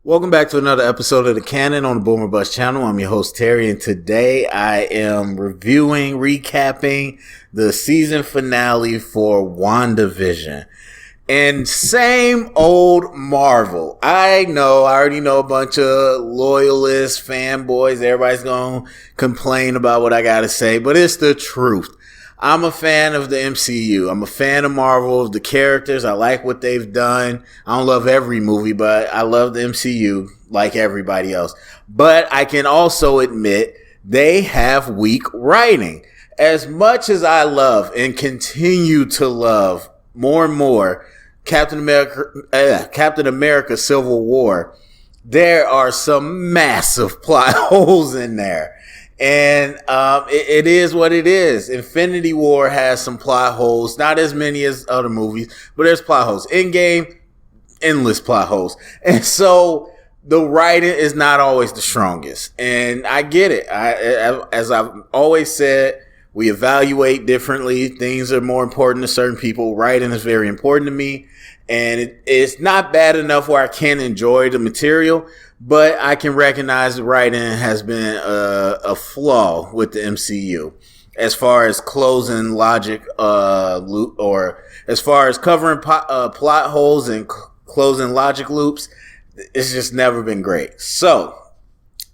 Welcome back to another episode of the Canon on the Boomer Bust channel. I'm your host, Terry, and today I am recapping the season finale for WandaVision. And same old Marvel. I already know a bunch of loyalists, fanboys. Everybody's going to complain about what I got to say, but it's the truth. I'm a fan of the MCU. I'm a fan of Marvel, of the characters. I like what they've done. I don't love every movie, but I love the MCU like everybody else. But I can also admit they have weak writing. As much as I love and continue to love more and more Captain America Civil War, there are some massive plot holes in there. And it is what it is. Infinity War has some plot holes, not as many as other movies, but there's plot holes. Endgame, endless plot holes. And so the writing is not always the strongest. And I get it. As I've always said, we evaluate differently. Things are more important to certain people. Writing is very important to me. And it's not bad enough where I can enjoy the material, but I can recognize the writing has been a flaw with the MCU as far as closing logic, or as far as covering plot holes and closing logic loops. It's just never been great. So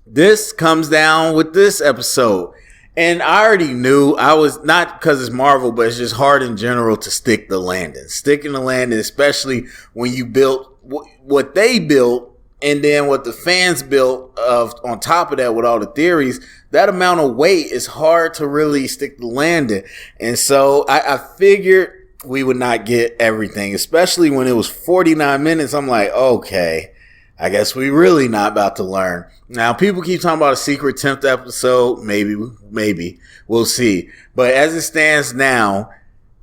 this comes down with this episode. And I already knew I was not because it's Marvel, but it's just hard in general to stick the landing. Sticking the landing, especially when you built what they built and then what the fans built on top of that with all the theories, that amount of weight is hard to really stick the landing. And so I figured we would not get everything, especially when it was 49 minutes. I'm like, okay, I guess we really not about to learn. Now, people keep talking about a secret 10th episode. Maybe. We'll see. But as it stands now,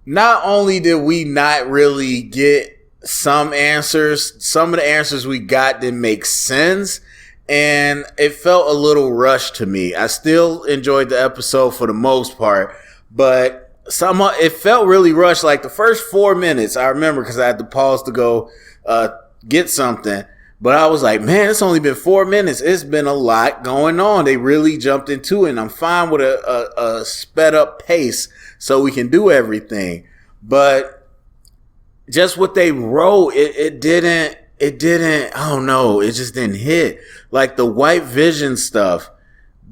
not only did we not really get some answers, some of the answers we got didn't make sense, and it felt a little rushed to me. I still enjoyed the episode for the most part, but it felt really rushed. Like the first 4 minutes, I remember because I had to pause to go get something. But I was like, man, it's only been 4 minutes. It's been a lot going on. They really jumped into it, and I'm fine with a sped up pace so we can do everything. But just what they wrote, it didn't, I don't know, it just didn't hit. Like the White Vision stuff,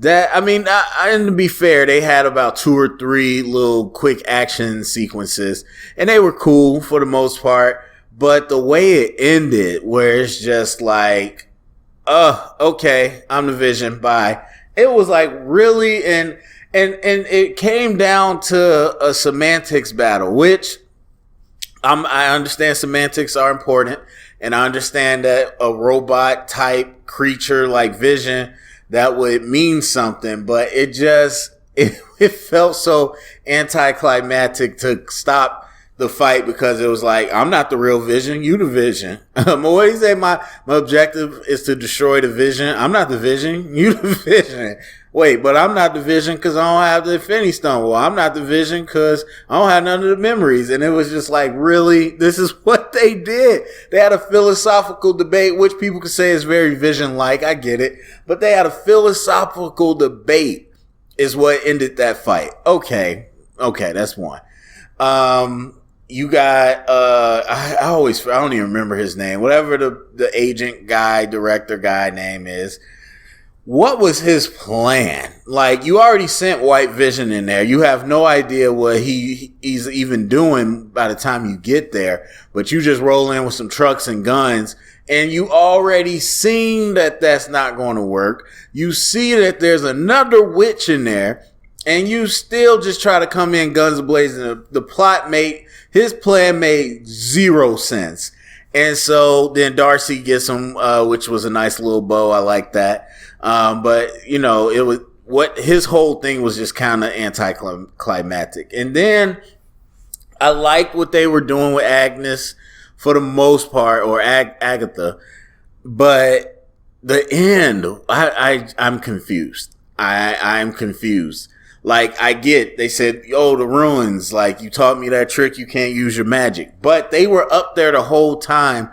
and to be fair, they had about 2 or 3 little quick action sequences, and they were cool for the most part. But the way it ended, where it's just like, okay, I'm the Vision, bye. It was like really, and it came down to a semantics battle, which I understand semantics are important, and I understand that a robot type creature like Vision, that would mean something, but it felt so anticlimactic to stop the fight because it was like, I'm not the real Vision, you the Vision. What do you say? My objective is to destroy the Vision. I'm not the Vision, you the Vision. Wait, but I'm not the Vision because I don't have the Infinity Stone. Well, I'm not the Vision because I don't have none of the memories. And it was just like, really, this is what they did. They had a philosophical debate, which people could say is very Vision-like. I get it. But they had a philosophical debate is what ended that fight. Okay, that's one. You got, I don't even remember his name, whatever the agent guy, director guy name is. What was his plan? Like, you already sent White Vision in there. You have no idea what he's even doing by the time you get there, but you just roll in with some trucks and guns, and you already seen that that's not going to work. You see that there's another witch in there, and you still just try to come in guns blazing. His plan made 0 sense. And so then Darcy gets him, which was a nice little bow. I like that. But it was his whole thing was just kind of anticlimactic. And then I liked what they were doing with Agnes for the most part, or Agatha. But the end, I'm confused. I'm confused. Like, they said, the ruins, like, you taught me that trick, you can't use your magic. But they were up there the whole time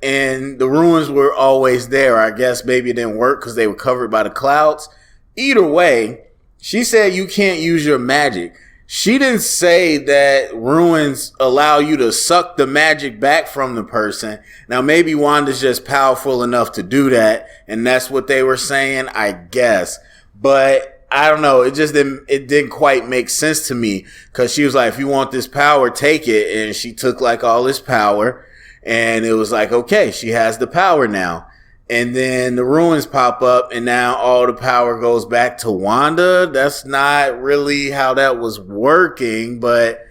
and the ruins were always there. I guess maybe it didn't work because they were covered by the clouds. Either way, she said you can't use your magic. She didn't say that ruins allow you to suck the magic back from the person. Now, maybe Wanda's just powerful enough to do that, and that's what they were saying, I guess. But I don't know. It didn't quite make sense to me, because she was like, if you want this power, take it. And she took like all this power, and it was like, okay, she has the power now. And then the ruins pop up, and now all the power goes back to Wanda. That's not really how that was working, but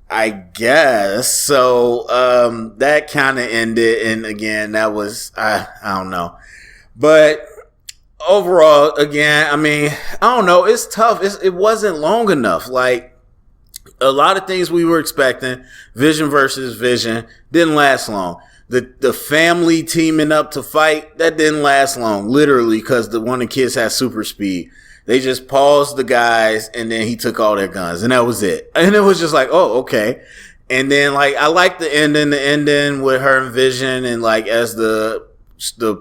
I guess so. That kind of ended, and again, that was I don't know, but overall, again, I mean, I don't know. It's tough. It wasn't long enough. Like, a lot of things we were expecting, Vision versus Vision, didn't last long. The family teaming up to fight, that didn't last long, literally, because one of the kids had super speed. They just paused the guys, and then he took all their guns, and that was it. And it was just like, oh, okay. And then, like, I like the ending with her and Vision, and like as the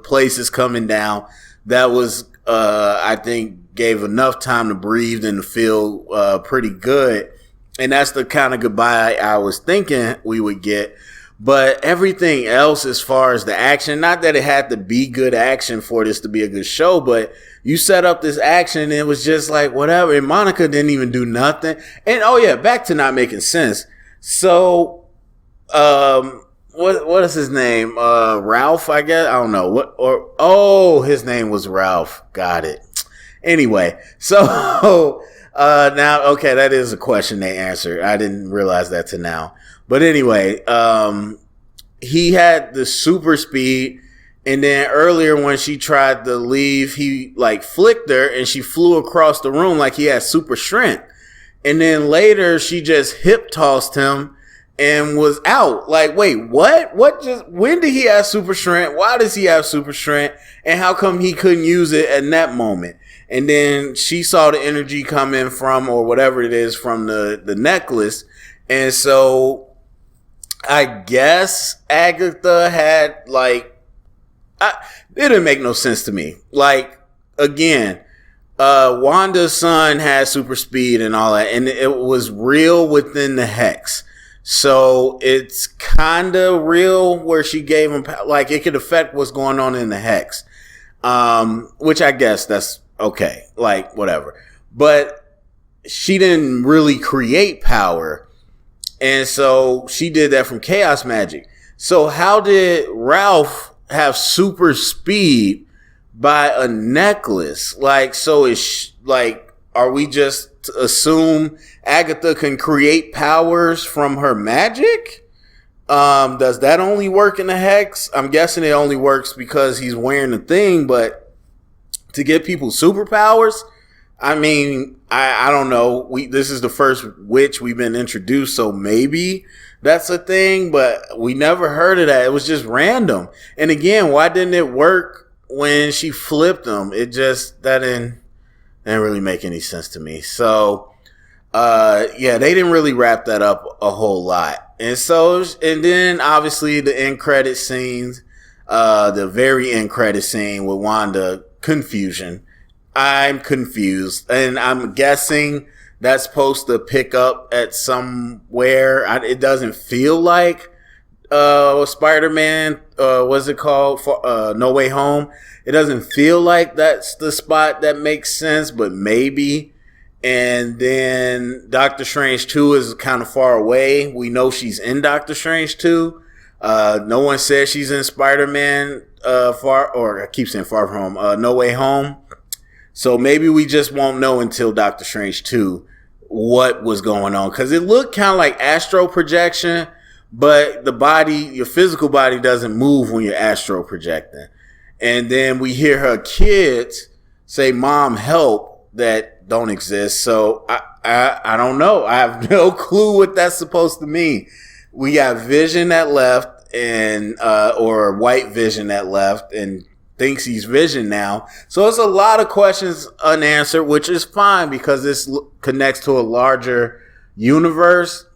place is coming down. That was, I think, gave enough time to breathe and to feel pretty good. And that's the kind of goodbye I was thinking we would get. But everything else, as far as the action, not that it had to be good action for this to be a good show, but you set up this action and it was just like whatever. And Monica didn't even do nothing. And oh yeah, back to not making sense. So, what is his name? Ralph, I guess. I don't know his name was Ralph. Got it. Anyway, so now, okay, that is a question they answered. I didn't realize that till now. But anyway, he had the super speed, and then earlier when she tried to leave, he like flicked her and she flew across the room like he had super strength. And then later she just hip tossed him and was out. Like, wait, what? When did he have super strength? Why does he have super strength? And how come he couldn't use it in that moment? And then she saw the energy coming from, or whatever it is, from the necklace. And so I guess Agatha had it didn't make no sense to me. Like, again, Wanda's son had super speed and all that, and it was real within the hex. So it's kind of real where she gave him, like, it could affect what's going on in the hex. Which I guess that's okay. Like, whatever. But she didn't really create power. And so she did that from chaos magic. So how did Ralph have super speed by a necklace? Like, so it's like, are we just to assume Agatha can create powers from her magic? Does that only work in the hex? I'm guessing it only works because he's wearing the thing, but to give people superpowers, I mean, I don't know. This is the first witch we've been introduced, so maybe that's a thing, but we never heard of that. It was just random. And again, why didn't it work when she flipped them? It just, that didn't really make any sense to me. So, yeah, they didn't really wrap that up a whole lot. And so, and then obviously the end credit scenes, the very end credit scene with Wanda, confusion. I'm confused, and I'm guessing that's supposed to pick up at somewhere. It doesn't feel like Spider-Man, what's it called? No Way Home. It doesn't feel like that's the spot that makes sense, but maybe. And then Doctor Strange 2 is kind of far away. We know she's in Doctor Strange 2. No one says she's in Spider-Man I keep saying Far From Home, No Way Home. So maybe we just won't know until Doctor Strange 2 what was going on. Because it looked kind of like astral projection, but the body, your physical body doesn't move when you're astral projecting. And then we hear her kids say, "Mom, help," that don't exist. So I don't know. I have no clue what that's supposed to mean. We got Vision that left, and or White Vision that left, and thinks he's Vision now. So it's a lot of questions unanswered, which is fine because this connects to a larger universe.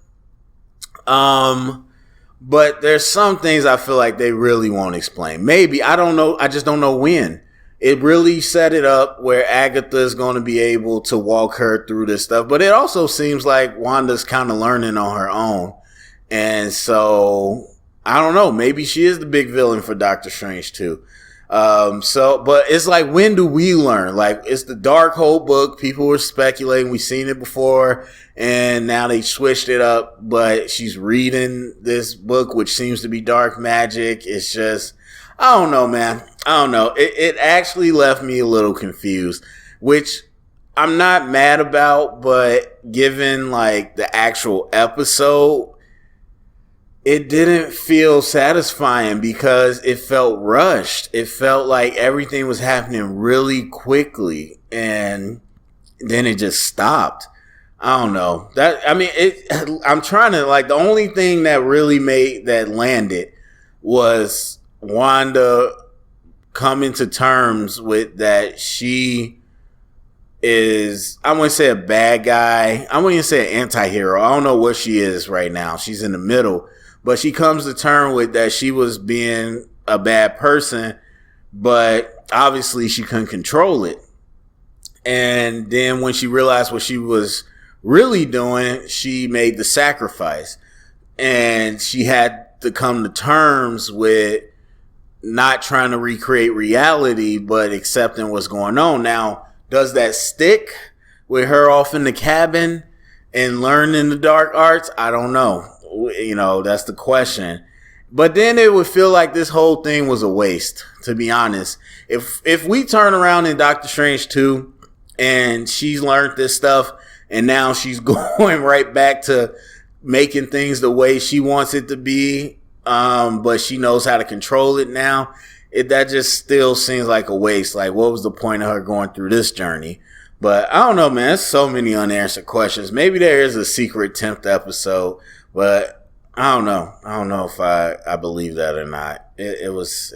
But there's some things I feel like they really won't explain. Maybe, I don't know. I just don't know when. It really set it up where Agatha is going to be able to walk her through this stuff. But it also seems like Wanda's kind of learning on her own. And so, I don't know. Maybe she is the big villain for Doctor Strange too. But it's like, when do we learn? Like, it's the Darkhold book. People were speculating. We've seen it before. And now they switched it up. But she's reading this book, which seems to be dark magic. It's just, I don't know, man. I don't know. It actually left me a little confused, which I'm not mad about, but given like the actual episode, it didn't feel satisfying because it felt rushed. It felt like everything was happening really quickly and then it just stopped. I don't know. I'm trying to, like, the only thing that really made that landed was Wanda coming to terms with that she is, I wouldn't say a bad guy. I wouldn't even say an anti-hero. I don't know what she is right now. She's in the middle. But she comes to terms with that she was being a bad person, but obviously she couldn't control it. And then when she realized what she was really doing, she made the sacrifice. And she had to come to terms with not trying to recreate reality, but accepting what's going on. Now, does that stick with her off in the cabin and learning the dark arts? I don't know. You know, that's the question. But then it would feel like this whole thing was a waste, to be honest. If we turn around in Doctor Strange 2 and she's learned this stuff and now she's going right back to making things the way she wants it to be, but she knows how to control it now, that just still seems like a waste. Like, what was the point of her going through this journey? But I don't know, man. There's so many unanswered questions. Maybe there is a secret 10th episode, but I don't know. I don't know if I believe that or not. It was,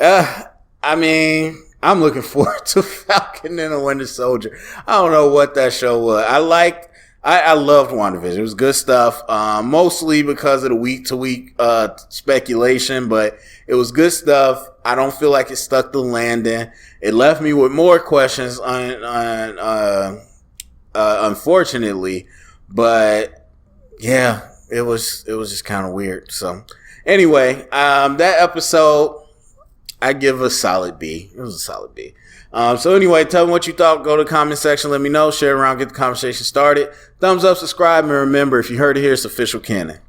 I mean, I'm looking forward to Falcon and the Winter Soldier. I don't know what that show was. I loved WandaVision. It was good stuff, mostly because of the week-to-week speculation, but it was good stuff. I don't feel like it stuck the landing. It left me with more questions, unfortunately, but yeah, it was just kind of weird. So anyway, that episode, I give a solid B. It was a solid B. So anyway, tell me what you thought. Go to the comment section. Let me know. Share around. Get the conversation started. Thumbs up, subscribe, and remember, if you heard it here, it's official canon.